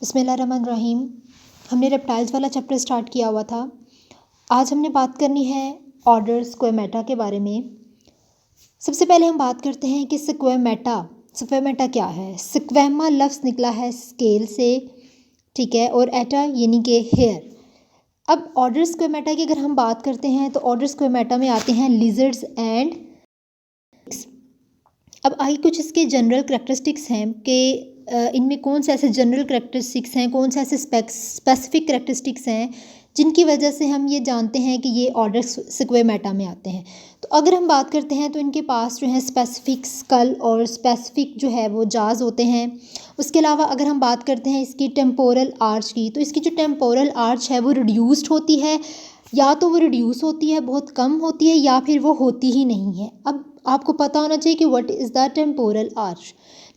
बिस्मिल्लाहिर्रहमानिर्रहीम। हमने रेप्टाइल्स वाला चैप्टर स्टार्ट किया हुआ था। आज हमने बात करनी है ऑर्डर स्क्वेमेटा के बारे में। सबसे पहले हम बात करते हैं कि स्क्वेमेटा क्या है। स्क्वेमा लफ्ज़ निकला है स्केल से, ठीक है, और एटा यानी कि हेयर। अब ऑर्डर स्क्वेमेटा की अगर हम बात करते हैं तो ऑर्डर स्क्वेमेटा में आते हैं लिजर्ड्स एंड। अब आगे कुछ इसके जनरल करैक्टरिस्टिक्स हैं कि इनमें कौन से ऐसे जनरल करैक्टरिस्टिक्स हैं, कौन से ऐसे स्पेसिफिक करैक्टरिस्टिक्स हैं जिनकी वजह से हम ये जानते हैं कि ये ऑर्डर स्क्वेमेटा में आते हैं। तो अगर हम बात करते हैं तो इनके पास जो है स्पेसिफिक स्कल और स्पेसिफिक जो है वो जाज होते हैं। उसके अलावा अगर हम बात करते हैं इसकी टेम्पोरल आर्च की, तो इसकी जो टेम्पोरल आर्च है वो रिड्यूस्ड होती है, या तो वो रिड्यूस होती है, बहुत कम होती है, या फिर वो होती ही नहीं है। अब आपको पता होना चाहिए कि what is the temporal arch.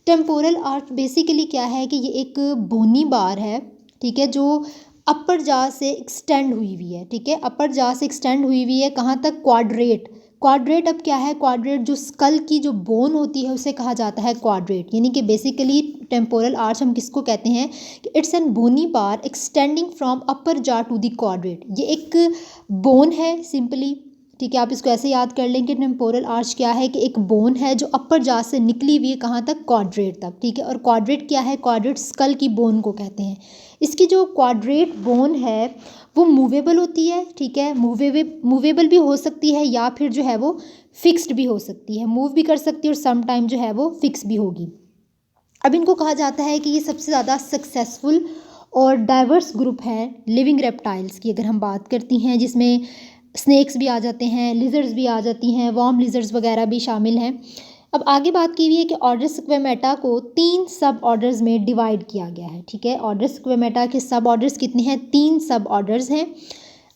Temporal arch basically क्या है कि ये एक बोनी बार है, ठीक है, जो अपर जा से एक्सटेंड हुई हुई है, ठीक है, अपर जा से एक्सटेंड हुई हुई है। कहाँ तक? क्वाड्रेट अब क्या है? क्वाड्रेट जो स्कल की जो बोन होती है उसे कहा जाता है क्वाड्रेट। यानी कि बेसिकली टेम्पोरल आर्च हम किसको कहते हैं कि it's an bony bar extending from upper jaw to the quadrat. ये एक बोन है सिंपली, ठीक है, आप इसको ऐसे याद कर लें कि टेम्पोरल आर्च क्या है कि एक बोन है जो अपर जा से निकली हुई है, कहाँ तक? क्वाड्रेट तक, ठीक है। और क्वाड्रेट क्या है? क्वाड्रेट स्कल की बोन को कहते हैं। इसकी जो क्वाड्रेट बोन है वो मूवेबल होती है, ठीक है, मूवेबल भी हो सकती है या फिर जो है वो फिक्स्ड भी हो सकती है, मूव भी कर सकती है और सम टाइम जो है वो फिक्स भी होगी। अब इनको कहा जाता है कि ये सबसे ज़्यादा सक्सेसफुल और डाइवर्स ग्रुप है लिविंग रेप्टाइल्स की अगर हम बात करती हैं, जिसमें स्नेक्स भी आ जाते हैं, लिजर्ड्स भी आ जाती हैं, वॉर्म लिजर्ड्स वगैरह भी शामिल हैं। अब आगे बात की हुई है कि ऑर्डर स्क्वेमेटा को 3 सब ऑर्डर्स में डिवाइड किया गया है, ठीक है। ऑर्डर स्क्वेमेटा के सब ऑर्डर्स कितने हैं? 3 सब ऑर्डर्स हैं।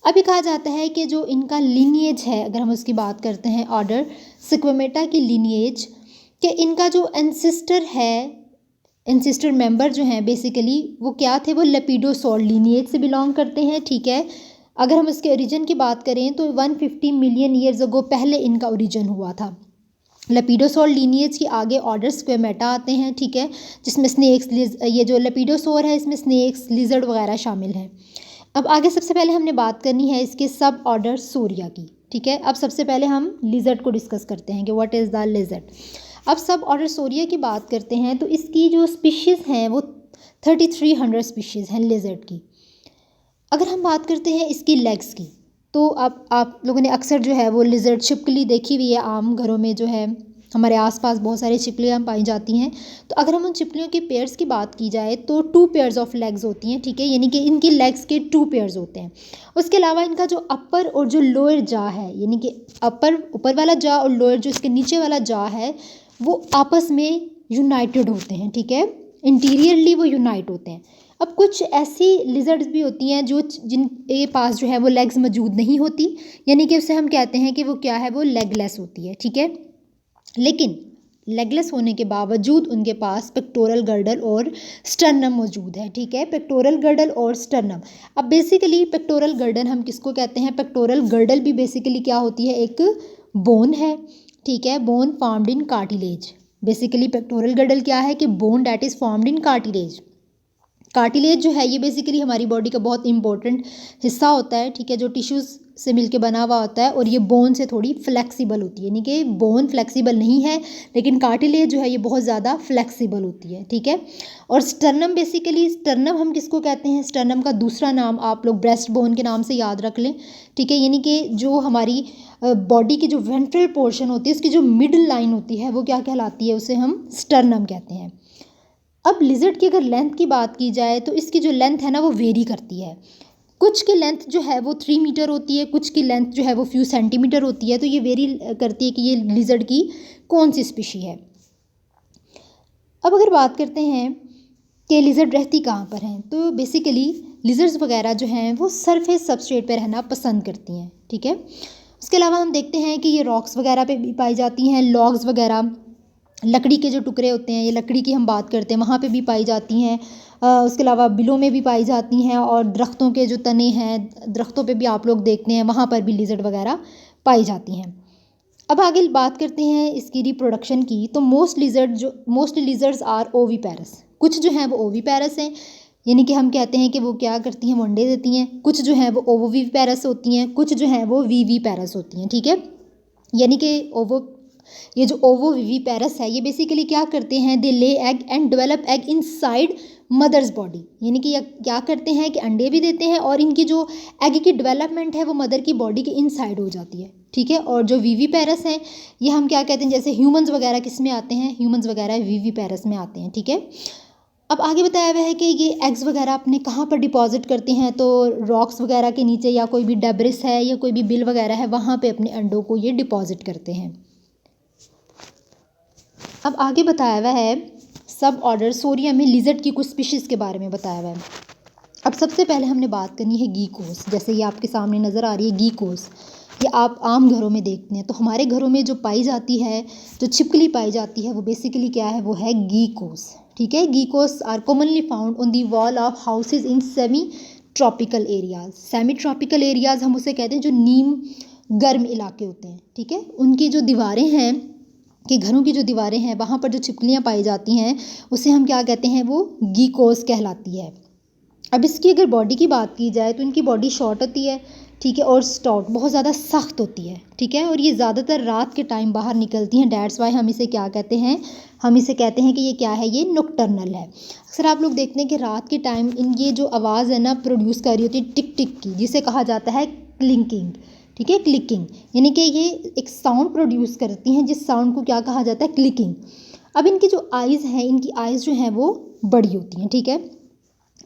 अभी कहा जाता है कि जो इनका लीनिएज है, अगर हम उसकी बात करते हैं ऑर्डर स्क्वेमेटा की लीनिएज, कि इनका जो एंसेस्टर मेंबर जो हैं बेसिकली वो क्या थे? वो लेपिडोसॉर लीनिएज से बिलोंग करते हैं, ठीक है। अगर हम इसके ओरिजिन की बात करें तो 150 मिलियन ईयर्स अगो पहले इनका ओरिजिन हुआ था। लेपिडोसॉर लीनिएज के आगे ऑर्डर स्क्वेमेटा आते हैं, ठीक है, जिसमें स्नेक्स, ये जो लेपिडोसॉर है इसमें स्नेक्स, लिजर्ड वगैरह शामिल हैं। अब आगे सबसे पहले हमने बात करनी है इसके सब ऑर्डर सोरिया की, ठीक है। अब सबसे पहले हम लिजर्ड को डिस्कस करते हैं कि व्हाट इज़ द लिजर्ड। अब सब ऑर्डर सोरिया की बात करते हैं तो इसकी जो स्पीशीज़ हैं वो 3300 स्पीशीज़ हैं लिजर्ड की। अगर हम बात करते हैं इसकी लेग्स की, तो अब आप लोगों ने अक्सर जो है वो लिजर्ड छिपकली देखी हुई है। आम घरों में जो है हमारे आसपास बहुत सारी छिपकलियाँ पाई जाती हैं। तो अगर हम उन छिपकलियों के पेयर्स की बात की जाए तो 2 पेयर्स ऑफ लेग्स होती हैं, ठीक है, यानी कि इनकी लेग्स के 2 पेयर्स होते हैं। उसके अलावा इनका जो अपर और जो लोअर जा है, यानी कि ऊपर वाला जा और लोअर जो इसके नीचे वाला जा है वो आपस में यूनाइटेड होते हैं, ठीक है, इंटीरियरली वो यूनाइट होते हैं। अब कुछ ऐसी लिजर्ड्स भी होती हैं जो जिनके पास जो है वो लेग्स मौजूद नहीं होती, यानी कि उसे हम कहते हैं कि वो क्या है, वो लेगलेस होती है, ठीक है। लेकिन लेगलेस होने के बावजूद उनके पास पेक्टोरल गर्डल और स्टर्नम मौजूद है, ठीक है, पेक्टोरल गर्डल और स्टर्नम। अब बेसिकली पेक्टोरल गर्डल हम किसको कहते हैं? पेक्टोरल गर्डल भी बेसिकली क्या होती है? एक बोन है, ठीक है, bone formed in cartilage. Basically pectoral girdle क्या है कि bone that is formed in cartilage. Cartilage जो है ये बेसिकली हमारी बॉडी का बहुत इंपॉर्टेंट हिस्सा होता है, ठीक है, जो टिश्यूज़ से मिलके बना हुआ होता है और ये बोन से थोड़ी फ्लेक्सिबल होती है, यानी कि बोन फ्लेक्सिबल नहीं है लेकिन कार्टिलेज जो है ये बहुत ज़्यादा फ्लेक्सिबल होती है, ठीक है। और स्टर्नम, बेसिकली स्टर्नम हम किसको कहते हैं? स्टर्नम का दूसरा नाम आप लोग ब्रेस्ट बोन के नाम से याद रख लें, ठीक है, यानी कि जो हमारी बॉडी की जो वेंट्रल पोर्शन होती है उसकी जो मिडल लाइन होती है वो क्या कहलाती है? उसे हम स्टर्नम कहते हैं। अब लिजर्ड की अगर लेंथ की बात की जाए तो इसकी जो लेंथ है ना वो वेरी करती है। कुछ की लेंथ जो है वो 3 मीटर होती है, कुछ की लेंथ जो है वो फ्यू सेंटीमीटर होती है। तो ये वेरी करती है कि ये लिजर्ड की कौन सी स्पीशी है। अब अगर बात करते हैं कि लिजर्ड रहती कहाँ पर हैं, तो बेसिकली लिजर्ड्स वगैरह जो हैं वो सरफेस सबस्ट्रेट पे रहना पसंद करती हैं, ठीक है। उसके अलावा हम देखते हैं कि ये रॉक्स वगैरह पे भी पाई जाती हैं, लॉग्स वगैरह, लकड़ी के जो टुकड़े होते हैं, ये लकड़ी की हम बात करते हैं वहाँ पे भी पाई जाती हैं। उसके अलावा बिलों में भी पाई जाती हैं और दरख्तों के जो तने हैं, दरख्तों पे भी आप लोग देखते हैं वहाँ पर भी लिजर्ड वगैरह पाई जाती हैं। अब आगे बात करते हैं इसकी रिप्रोडक्शन की, तो मोस्ट लिजर्ड्स आर ओवीपेरस। कुछ जो हैं वो ओवीपेरस हैं, यानी कि हम कहते हैं कि वो क्या करती हैं, वो अंडे देती हैं। कुछ जो हैं वो ओवोविविपेरस होती हैं, कुछ जो हैं वो विविपेरस होती हैं, ठीक है। यानी कि ये जो ओवोविविपेरस है ये बेसिकली क्या करते हैं, they lay egg and develop egg inside mother's body. यानी कि ये क्या करते हैं कि अंडे भी देते हैं और इनकी जो एग की डेवलपमेंट है वो मदर की बॉडी के इनसाइड हो जाती है, ठीक है। और जो विविपेरस हैं ये हम क्या कहते हैं, जैसे ह्यूमंस वगैरह किस में आते हैं, ह्यूमंस वगैरह विविपेरस में आते हैं, ठीक है। अब आगे बताया हुआ है कि ये एग्स वगैरह अपने कहाँ पर डिपॉजिट करते हैं, तो रॉक्स वगैरह के नीचे या कोई भी डेब्रिस है या कोई भी बिल वगैरह है वहाँ पे अपने अंडों को ये डिपॉजिट करते हैं। अब आगे बताया हुआ है सब ऑर्डर सोरिया में लिजर्ड की कुछ स्पीशीज़ के बारे में बताया हुआ है। अब सबसे पहले हमने बात करनी है गीकोस। जैसे ये आपके सामने नज़र आ रही है गीकोस, ये आप आम घरों में देखते हैं। तो हमारे घरों में जो पाई जाती है, जो छिपकली पाई जाती है वो बेसिकली क्या है, वो है गीकोस, ठीक है। Geckos are commonly found on the wall of houses in semi tropical areas. Semi tropical areas हम उसे कहते हैं जो नीम गर्म इलाके होते हैं, ठीक है। उनकी जो दीवारें हैं, कि घरों की जो दीवारें हैं वहाँ पर जो छिपकलियाँ पाई जाती हैं उसे हम क्या कहते हैं, वो गीकोस कहलाती है। अब इसकी अगर बॉडी की बात की जाए तो इनकी बॉडी शॉर्ट होती है, ठीक है, और स्टाउट बहुत ज़्यादा सख्त होती है, ठीक है। और ये ज़्यादातर रात के टाइम बाहर निकलती हैं, डैट्स वाई हम इसे क्या कहते हैं, हम इसे कहते हैं कि ये क्या है, ये नॉकटर्नल है। अक्सर आप लोग देखते हैं कि रात के टाइम इन ये जो आवाज़ है ना प्रोड्यूस कर रही होती है टिक टिक की, जिसे कहा जाता है क्लिंकिंग, ठीक है, क्लिकिंग। यानी कि ये एक साउंड प्रोड्यूस करती हैं जिस साउंड को क्या कहा जाता है, क्लिकिंग। अब इनकी जो आइज़ हैं, इनकी आइज़ जो हैं वो बड़ी होती हैं, ठीक है।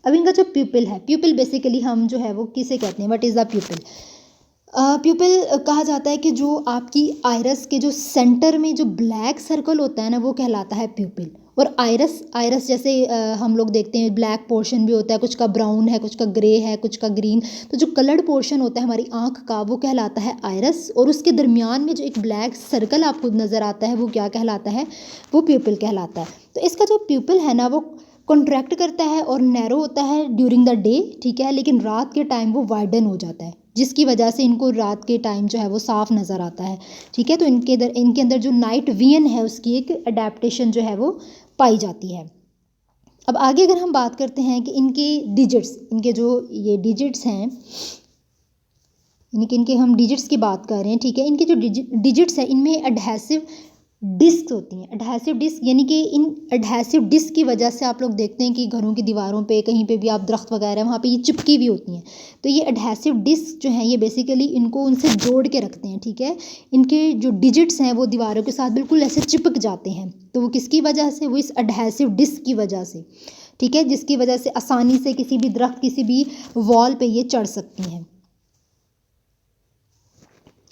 अब इनका जो प्यूपिल है, प्यूपिल बेसिकली हम जो है वो किसे कहते हैं, व्हाट इज़ द प्यूपिल। प्यूपिल कहा जाता है कि जो आपकी आइरस के जो सेंटर में जो ब्लैक सर्कल होता है ना वो कहलाता है प्यूपिल। और आइरस जैसे हम लोग देखते हैं ब्लैक पोर्शन भी होता है, कुछ का ब्राउन है, कुछ का ग्रे है, कुछ का ग्रीन। तो जो कलर्ड पोर्शन होता है हमारी आँख का वो कहलाता है आइरस, और उसके दरमियान में जो एक ब्लैक सर्कल आपको नज़र आता है वो क्या कहलाता है, वो प्यूपिल कहलाता है। तो इसका जो प्यूपिल है ना वो कॉन्ट्रैक्ट करता है और नैरो होता है ड्यूरिंग द डे, ठीक है, लेकिन रात के टाइम वो वाइडन हो जाता है, जिसकी वजह से इनको रात के टाइम जो है वो साफ नज़र आता है, ठीक है। तो इनके अंदर जो नाइट विजन है उसकी एक अडेप्टेशन जो है वो पाई जाती है। अब आगे अगर हम बात करते हैं कि इनके डिजिट्स, इनके जो ये डिजिट्स हैं, यानी कि इनके हम डिजिट्स की बात कर रहे हैं, ठीक है। इनके जो डिजिट्स हैं इनमें एडहेसिव डिस्क होती हैं। एडहेसिव डिस्क यानी कि इन एडहेसिव डिस्क की वजह से आप लोग देखते हैं कि घरों की दीवारों पे कहीं पे भी आप दरख्त वगैरह वहाँ पे ये चिपकी हुई होती हैं। तो ये एडहेसिव डिस्क जो हैं ये बेसिकली इनको उनसे जोड़ के रखते हैं, ठीक है। इनके जो डिजिट्स हैं वो दीवारों के साथ बिल्कुल ऐसे चिपक जाते हैं। तो वो किसकी वजह से, वो इस एडहेसिव डिस्क की वजह से, ठीक है, जिसकी वजह से आसानी से किसी भी दरख्त, किसी भी वॉल पे ये चढ़ सकती हैं।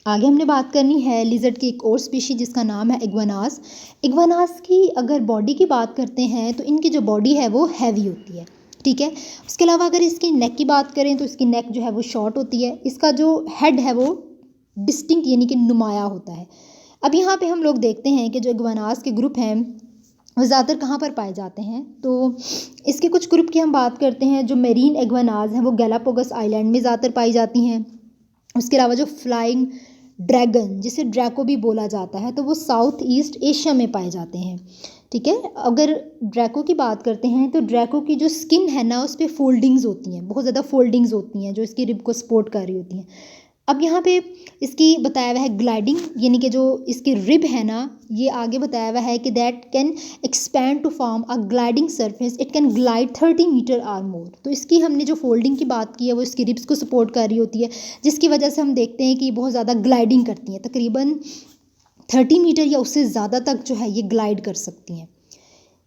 आगे हमने बात करनी है लिजर्ड की एक और स्पीशी जिसका नाम है इग्वानास। इग्वानास की अगर बॉडी की बात करते हैं तो इनकी जो बॉडी है वो हैवी होती है, ठीक है। उसके अलावा अगर इसकी नेक की बात करें तो इसकी नेक जो है वो शॉर्ट होती है। इसका जो हेड है वो डिस्टिंक्ट यानी कि नुमाया होता है। अब यहाँ पे हम लोग देखते हैं कि जो इग्वानास के ग्रुप हैं वो ज़्यादातर कहाँ पर पाए जाते हैं, तो इसके कुछ ग्रुप की हम बात करते हैं। जो मेरीन इग्वानास हैं वो गैलापागोस आइलैंड में ज़्यादातर पाई जाती हैं। उसके अलावा जो फ्लाइंग ड्रैगन जिसे ड्रैको भी बोला जाता है तो वो साउथ ईस्ट एशिया में पाए जाते हैं, ठीक है। अगर ड्रैको की बात करते हैं तो ड्रैको की जो स्किन है ना उस पर फोल्डिंग्स होती हैं, बहुत ज़्यादा फोल्डिंग्स होती हैं जो इसकी रिब को सपोर्ट कर रही होती हैं। अब यहाँ पे इसकी बताया हुआ है ग्लाइडिंग, यानी कि जो इसकी रिब है ना ये आगे बताया हुआ है कि that can expand to form a gliding surface, it can glide 30 metre or more. तो इसकी हमने जो फोल्डिंग की बात की है वो इसकी रिब्स को सपोर्ट कर रही होती है, जिसकी वजह से हम देखते हैं कि बहुत ज़्यादा ग्लाइडिंग करती हैं, तकरीबन 30 मीटर या उससे ज़्यादा तक जो है ये ग्लाइड कर सकती हैं।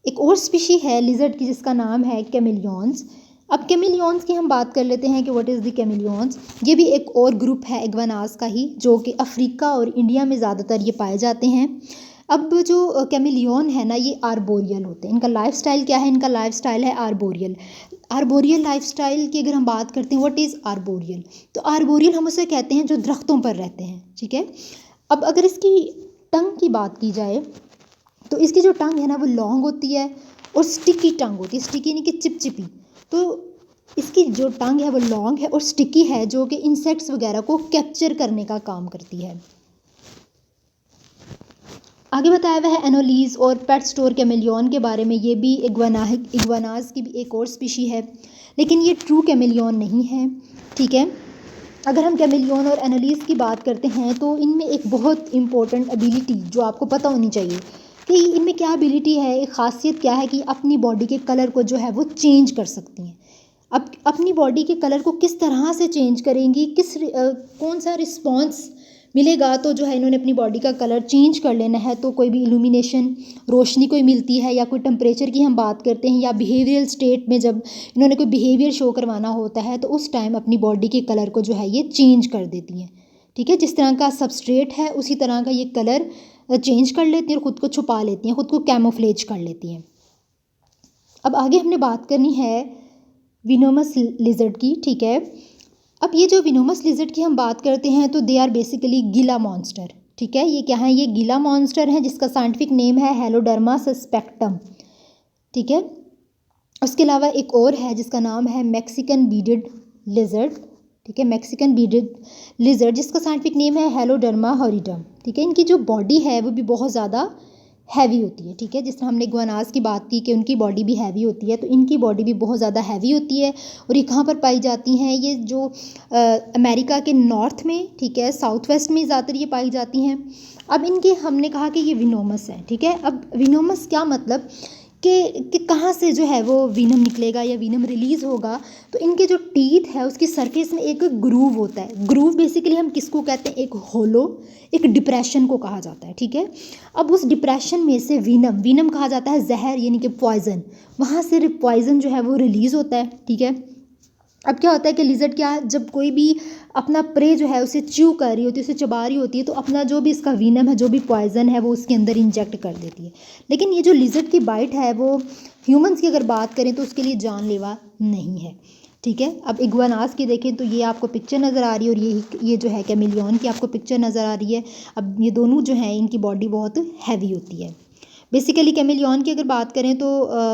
एक और स्पीशी है लिजर्ड की जिसका नाम है कैमिलियंस। अब कैमिलियंस की हम बात कर लेते हैं कि व्हाट इज़ द कैमिलियंस। ये भी एक और ग्रुप है इग्वानास का ही जो कि अफ्रीका और इंडिया में ज़्यादातर ये पाए जाते हैं। अब जो कैमिलियन है ना ये आर्बोरियल होते हैं। इनका लाइफस्टाइल क्या है, इनका लाइफस्टाइल है आर्बोरियल। आर्बोरियल लाइफस्टाइल की अगर हम बात करते हैं व्हाट इज़ आर्बोरियल, तो आर्बोरियल हम उसे कहते हैं जो दरख्तों पर रहते हैं, ठीक है। अब अगर इसकी टंग की बात की जाए तो इसकी जो टंग है ना वो लॉन्ग होती है और स्टिकी टंग होती है, स्टिकी यानी कि चिपचिपी। तो इसकी जो टंग है वो लॉन्ग है और स्टिकी है जो कि इंसेक्ट्स वगैरह को कैप्चर करने का काम करती है। आगे बताया हुआ है एनोलीज और पेट स्टोर कैमेलियन के बारे में। ये भी इग्वानाज की भी एक और स्पीशी है, लेकिन ये ट्रू कैमेलियन नहीं है, ठीक है। अगर हम कैमेलियन और एनोलीज की बात करते हैं तो इनमें एक बहुत इंपॉर्टेंट एबिलिटी जो आपको पता होनी चाहिए कि इनमें क्या एबिलिटी है, एक ख़ासियत क्या है कि अपनी बॉडी के कलर को जो है वो चेंज कर सकती हैं। अब अपनी बॉडी के कलर को किस तरह से चेंज करेंगी, कौन सा रिस्पॉन्स मिलेगा, तो जो है इन्होंने अपनी बॉडी का कलर चेंज कर लेना है। तो कोई भी इल्यूमिनेशन, रोशनी कोई मिलती है, या कोई टेम्परेचर की हम बात करते हैं, या बिहेवियरल स्टेट में जब इन्होंने कोई बिहेवियर शो करवाना होता है तो उस टाइम अपनी बॉडी के कलर को जो है ये चेंज कर देती हैं, ठीक है। जिस तरह का सबस्ट्रेट है उसी तरह का ये कलर चेंज कर लेती हैं और ख़ुद को छुपा लेती हैं, ख़ुद को कैमोफ्लेज कर लेती हैं। अब आगे हमने बात करनी है विनोमस लिजर्ड की, ठीक है। अब ये जो विनोमस लिजर्ड की हम बात करते हैं तो दे आर बेसिकली गीला मॉन्स्टर, ठीक है। ये क्या है, ये गीला मॉन्स्टर है जिसका साइंटिफिक नेम है हेलोडर्मा सस्पेक्टम, ठीक है। उसके अलावा एक और है जिसका नाम है मैक्सिकन बीडेड लिजर्ड, ठीक है, मैक्सिकन बीडेड लिजर्ड जिसका साइंटिफिक नेम है हेलोडर्मा हॉरिडम, ठीक है। इनकी जो बॉडी है वो भी बहुत ज़्यादा हैवी होती है, ठीक है। जिस तरह हमने इग्वानास की बात की कि उनकी बॉडी भी हैवी होती है, तो इनकी बॉडी भी बहुत ज़्यादा हैवी होती है। और ये कहाँ पर पाई जाती हैं, ये जो अमेरिका के नॉर्थ में, ठीक है, साउथ वेस्ट में ज़्यादातर ये पाई जाती हैं। अब इनके हमने कहा कि ये विनोमस है, ठीक है। अब विनोमस क्या मतलब कि कहाँ से जो है वो वीनम निकलेगा या वीनम रिलीज़ होगा, तो इनके जो टीथ है उसकी सरफेस में एक ग्रूव होता है। ग्रूव बेसिकली हम किसको कहते हैं, एक होलो, एक डिप्रेशन को कहा जाता है, ठीक है। अब उस डिप्रेशन में से वीनम कहा जाता है जहर, यानी कि पॉइजन, वहाँ से पॉइजन जो है वो रिलीज़ होता है, ठीक है। अब क्या होता है कि लिजर्ड क्या, जब कोई भी अपना प्रे जो है उसे च्यू कर रही होती है, उसे चबा रही होती है, तो अपना जो भी इसका वीनम है, जो भी पॉइजन है वो उसके अंदर इंजेक्ट कर देती है। लेकिन ये जो लिजर्ड की बाइट है वो ह्यूमंस की अगर बात करें तो उसके लिए जानलेवा नहीं है, ठीक है। अब इग्वानास की देखें तो ये आपको पिक्चर नज़र आ रही है, और ये जो है कैमेलियन की आपको पिक्चर नज़र आ रही है। अब ये दोनों जो हैं इनकी बॉडी बहुत हैवी होती है। बेसिकली कैमेलियन की अगर बात करें तो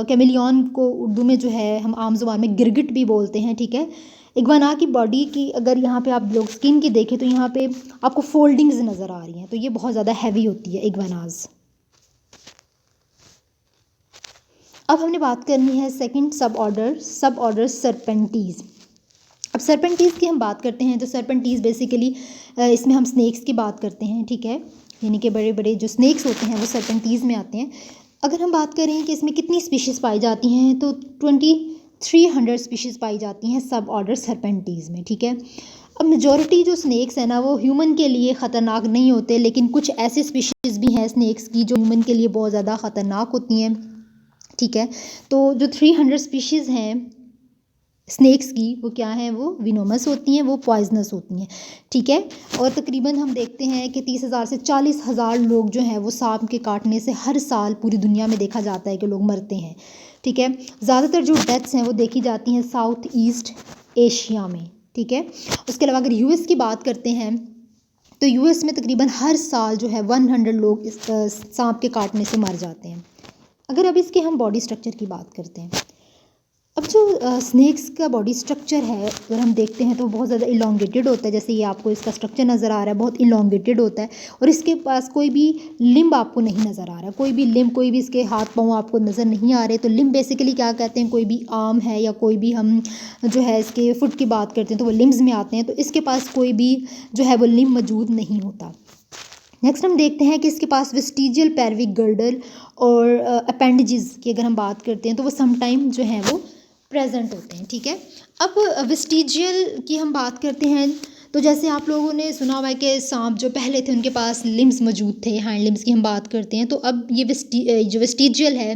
कैमेलियन को उर्दू में जो है हम आम ज़ुबान में गिरगिट भी बोलते हैं, ठीक है। इग्वाना की बॉडी की अगर यहाँ पे आप लोग स्किन की देखें तो यहाँ पे आपको फोल्डिंग्स नज़र आ रही हैं, तो ये बहुत ज़्यादा हैवी होती है इग्वानाज। अब हमने बात करनी है सेकंड सब ऑर्डर सरपेंटीज़। अब सरपेंटीज़ की हम बात करते हैं तो सरपेंटीज़ बेसिकली इसमें हम स्नेक्स की बात करते हैं, ठीक है। यानी कि बड़े बड़े जो स्नेक्स होते हैं वो सरपेंटीज़ में आते हैं। अगर हम बात करें कि इसमें कितनी स्पीशीज़ पाई जाती हैं तो 2300 स्पीशीज़ पाई जाती हैं सब ऑर्डर सरपेंटीज़ में, ठीक है। अब मेजॉरिटी जो स्नेक्स हैं ना वो ह्यूमन के लिए ख़तरनाक नहीं होते, लेकिन कुछ ऐसे स्पीशीज़ भी हैं स्नेक्स की जो ह्यूमन के लिए बहुत ज़्यादा ख़तरनाक होती हैं, ठीक है। तो जो 300 स्पीशीज़ हैं स्नेक्स की वो क्या हैं, वो विनोमस होती हैं, वो पॉइजनस होती हैं, ठीक है। और तकरीबन हम देखते हैं कि 30,000 से 40,000 लोग जो हैं वो सांप के काटने से हर साल पूरी दुनिया में देखा जाता है कि लोग मरते हैं, ठीक है। ज़्यादातर जो डेथ्स हैं वो देखी जाती हैं साउथ ईस्ट एशिया में, ठीक है। उसके अलावा अगर यूएस की बात करते हैं तो यूएस में तकरीबन हर साल जो है 100 लोग इस सांप के काटने से मर जाते हैं। अगर अब इसके हम बॉडी स्ट्रक्चर की बात करते हैं, अब जो स्नेक्स का बॉडी स्ट्रक्चर है अगर हम देखते हैं तो बहुत ज़्यादा इलोंगेटेड होता है। जैसे ये आपको इसका स्ट्रक्चर नज़र आ रहा है, बहुत इलोंगेटेड होता है, और इसके पास कोई भी लिम्ब आपको नहीं नज़र आ रहा, कोई भी लिम्ब, कोई भी इसके हाथ पाँव आपको नज़र नहीं आ रहे। तो लिम्ब बेसिकली क्या कहते हैं, कोई भी आर्म है या कोई भी हम जो है इसके फुट की बात करते हैं तो वो लिम्ब्स में आते हैं, तो इसके पास कोई भी जो है वो लिम्ब मौजूद नहीं होता। नेक्स्ट हम देखते हैं कि इसके पास वेस्टिजियल पैल्विक गर्डल और अपेंडेजेस की अगर हम बात करते हैं तो वो समटाइम जो है वो प्रेजेंट होते हैं, ठीक है। अब वेस्टिजियल की हम बात करते हैं तो जैसे आप लोगों ने सुना हुआ है कि सांप जो पहले थे उनके पास लिम्स मौजूद थे, हैंड लिम्स की हम बात करते हैं। तो अब ये जो वेस्टिजियल है,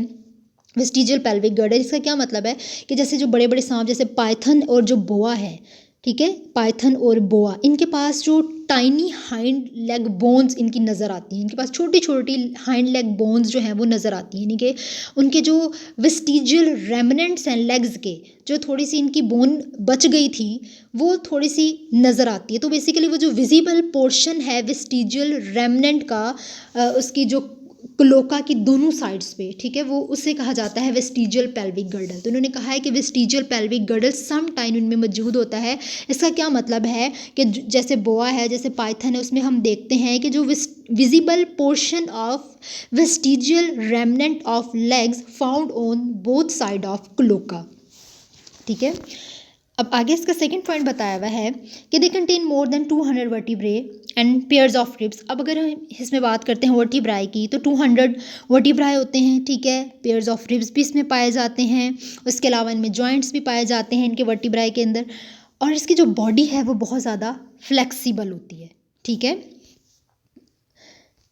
वेस्टिजियल पैल्विक गर्डल, इसका क्या मतलब है कि जैसे जो बड़े बड़े सांप जैसे पाइथन और जो बोआ है, ठीक है, पाइथन और बोआ, इनके पास जो टाइनी हाइंड लेग बोन्स इनकी नज़र आती हैं, इनके पास छोटी छोटी हाइंड लेग बोन्स जो हैं वो नज़र आती हैं, यानी कि उनके जो वेस्टिजियल रेमनेंट्स हैं लेग्स के, जो थोड़ी सी इनकी बोन बच गई थी वो थोड़ी सी नज़र आती है। तो बेसिकली वो जो विजिबल पोर्शन है वेस्टिजियल रेमनेंट का, उसकी जो क्लोका की दोनों साइड्स पे, ठीक है, वो उसे कहा जाता है वेस्टिजियल पेल्विक गर्डल। तो उन्होंने कहा है कि vestigial pelvic girdle some time उनमें मौजूद होता है। इसका क्या मतलब है कि जैसे बोआ है, जैसे पाइथन है, उसमें हम देखते हैं कि जो visible portion of vestigial remnant of legs found on both side of cloaca, ठीक है। अब आगे इसका सेकंड पॉइंट बताया हुआ है कि they contain more than 200 vertebrae and pairs of ribs. अब अगर हम इसमें बात करते हैं वर्टिब्राई की, तो 200 वर्टिब्राई होते हैं, ठीक है। पेयर्स ऑफ रिब्स भी इसमें पाए जाते हैं। उसके अलावा इनमें जॉइंट्स भी पाए जाते हैं इनके वर्टिब्राई के अंदर। और इसकी जो बॉडी है वो बहुत ज़्यादा फ्लेक्सिबल होती है, ठीक है।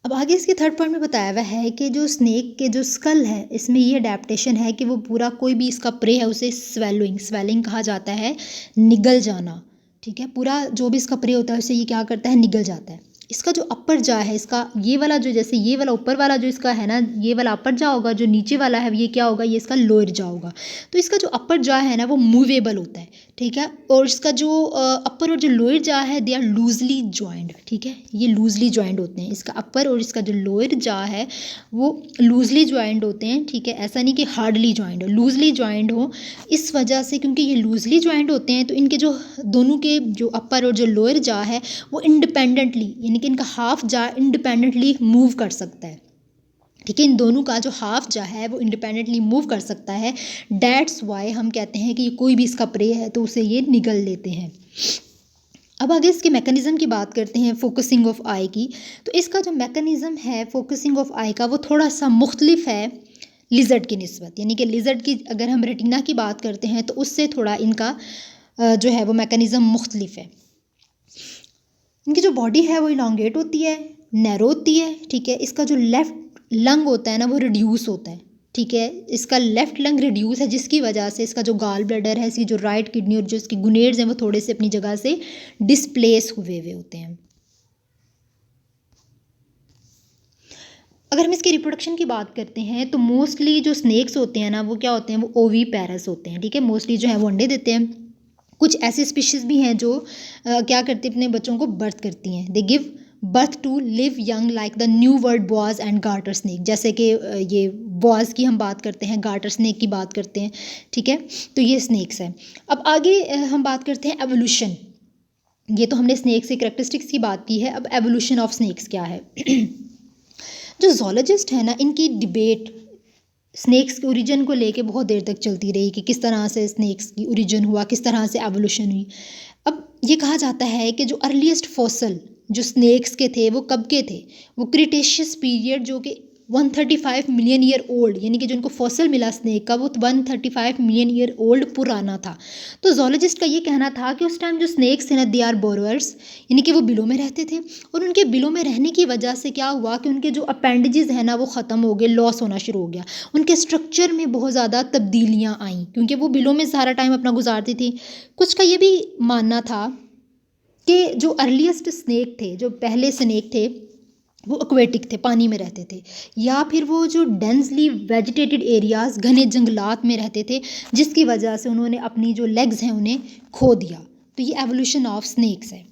अब आगे इसके थर्ड पॉइंट में बताया हुआ है कि जो स्नेक के जो स्कल है, इसमें ये अडेप्टेशन है कि वो पूरा कोई भी इसका प्रे है उसे स्वेलिंग कहा जाता है, निगल जाना, ठीक है। पूरा जो भी इसका प्रे होता है उसे ये क्या करता है, निगल जाता है। इसका जो अपर जा है, इसका ये वाला जो, जैसे ये वाला ऊपर वाला जो इसका है ना, ये वाला अपर जा होगा, जो नीचे वाला है ये क्या होगा, ये इसका लोअर जा होगा। तो इसका जो अपर जा है ना वो मूवेबल होता है, ठीक है। और इसका जो अपर और जो लोअर जा है दे आर लूजली ज्वाइंट, ठीक है। ये लूजली ज्वाइंट होते हैं, इसका अपर और इसका जो लोअर जा है वो लूजली ज्वाइंट होते हैं, ठीक है। ऐसा नहीं कि हार्डली ज्वाइंट हो, लूजली ज्वाइंट हो। इस वजह से क्योंकि ये लूजली ज्वाइंट होते हैं तो इनके जो दोनों के जो अपर और जो लोअर जा है वो इंडिपेंडेंटली, यानी कि इनका हाफ जा इंडिपेंडेंटली मूव कर सकता है, ठीक है। इन दोनों का जो हाफ जा है वो इंडिपेंडेंटली मूव कर सकता है। डैट्स वाई हम कहते हैं कि कोई भी इसका प्रे है तो उसे ये निगल लेते हैं। अब आगे इसके मैकेनिज़्म की बात करते हैं, फोकसिंग ऑफ आई की। तो इसका जो मैकेनिज़्म है फोकसिंग ऑफ आई का वो थोड़ा सा मुख्तलिफ है लिजर्ड की निस्बत, यानी कि लिजर्ड की अगर हम रेटिना की बात करते हैं तो उससे थोड़ा इनका जो है वो मैकेनिज़्म मुख्तलिफ है। इनकी जो बॉडी है वो इलांगेट होती है, नैरो होती है, ठीक है। इसका जो लेफ़्ट लंग होता है ना वो रिड्यूस होता है, ठीक है। इसका लेफ़्ट लंग रिड्यूस है जिसकी वजह से इसका जो गाल ब्लैडर है, इसकी जो राइट किडनी और जो इसकी गुनेड्स हैं वो थोड़े से अपनी जगह से डिस्प्लेस हुए होते हैं। अगर हम इसके रिप्रोडक्शन की बात करते हैं तो मोस्टली जो स्नेक्स होते हैं ना वो क्या होते हैं, वो ओवी पैरस होते हैं, ठीक है। मोस्टली जो है वो अंडे देते हैं। कुछ ऐसे स्पीशीज़ भी हैं जो क्या करती हैं, अपने बच्चों को बर्थ करती हैं, they give birth to live young like the new world boas and garter snake. जैसे कि ये बॉज की हम बात करते हैं, गार्टर स्नेक की बात करते हैं, ठीक है। तो ये स्नेक्स हैं। अब आगे हम बात करते हैं एवोल्यूशन। ये तो हमने स्नेक्स के करैक्टरिस्टिक्स की बात की है, अब एवोल्यूशन ऑफ स्नेक्स क्या है। जो जोलॉजिस्ट है ना, इनकी डिबेट स्नेक्स के ओरिजिन को लेके बहुत देर तक चलती रही कि किस तरह से स्नेक्स की ओरिजिन हुआ, किस तरह से एवोल्यूशन हुई। अब ये कहा जाता है कि जो अर्लीस्ट फॉसल जो स्नेक्स के थे वो कब के थे, वो क्रिटेशियस पीरियड जो कि 135 मिलियन ईयर ओल्ड, यानी कि जो उनको फॉसल मिला स्नेक का वो 135 मिलियन ईयर ओल्ड पुराना था। तो जोलॉजिस्ट का ये कहना था कि उस टाइम जो स्नेक्स थे ना दे आर बोरोअर्स, यानी कि वो बिलों में रहते थे। और उनके बिलों में रहने की वजह से क्या हुआ कि उनके जो अपेंडेजेस हैं ना वो ख़त्म हो गए, लॉस होना शुरू हो गया। उनके स्ट्रक्चर में बहुत ज़्यादा तब्दीलियाँ आईं क्योंकि वो बिलों में सारा टाइम अपना गुजारती थी। कुछ का ये भी मानना था कि जो अर्लीस्ट स्नेक थे, जो पहले स्नेक थे वो एक्वेटिक थे, पानी में रहते थे, या फिर वो जो डेंसली वेजिटेटेड एरियाज़ घने जंगलात में रहते थे जिसकी वजह से उन्होंने अपनी जो लेग्स हैं उन्हें खो दिया। तो ये एवोल्यूशन ऑफ स्नेक्स है।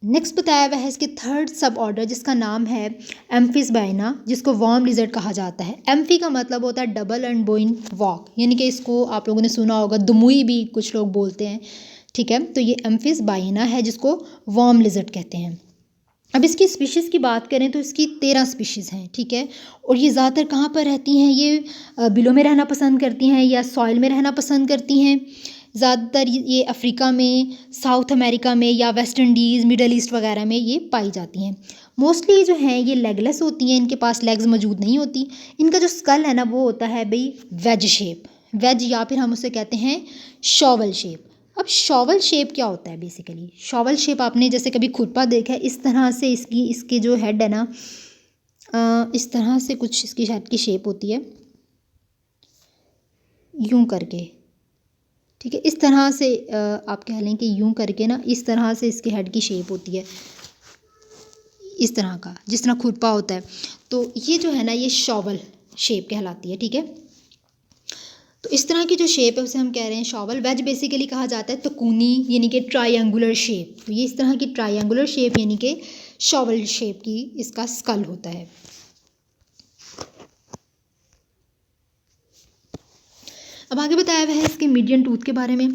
नेक्स्ट बताया हुआ है इसके थर्ड सब ऑर्डर जिसका नाम है एम्फिसबाइना, जिसको वॉर्म लिजर्ड कहा जाता है। एम्फी का मतलब होता है डबल एंड बोइन वॉक, यानी कि इसको आप लोगों ने सुना होगा दुमुई भी कुछ लोग बोलते हैं, ठीक है। तो ये एम्फिसबाइना है जिसको वॉर्म लिजर्ड कहते हैं। अब इसकी स्पीशीज़ की बात करें तो इसकी 13 स्पीशीज़ हैं, ठीक है। और ये ज़्यादातर कहाँ पर रहती हैं, ये बिलों में रहना पसंद करती हैं या सॉइल में रहना पसंद करती हैं। ज़्यादातर ये अफ्रीका में, साउथ अमेरिका में या वेस्ट इंडीज़, मिडल ईस्ट वगैरह में ये पाई जाती हैं। मोस्टली जो हैं ये लेगलेस होती हैं, इनके पास लेग्स मौजूद नहीं होती। इनका जो स्कल है ना वो होता है भाई वेज शेप, वेज या फिर हम उसे कहते हैं शॉवल शेप। अब शॉवल शेप क्या होता है, बेसिकली शॉवल शेप आपने जैसे कभी खुरपा देखा है, इस तरह से इसके जो हेड है ना इस तरह से कुछ इसकी हेड की शेप होती है, यूं करके, ठीक है। इस तरह से आप कह लें कि यूं करके ना इस तरह से इसके हेड की शेप होती है, इस तरह का, जिस तरह खुरपा होता है। तो ये जो है ना ये शॉवल शेप कहलाती है, ठीक है। तो इस तरह की जो शेप है उसे हम कह रहे हैं शॉवल। वेज बेसिकली कहा जाता है तकूनी, यानी कि ट्रायंगुलर शेप। तो ये इस तरह की ट्रायंगुलर शेप यानी कि शॉवल शेप की इसका स्कल होता है। अब आगे बताया हुआ है इसके मीडियन टूथ के बारे में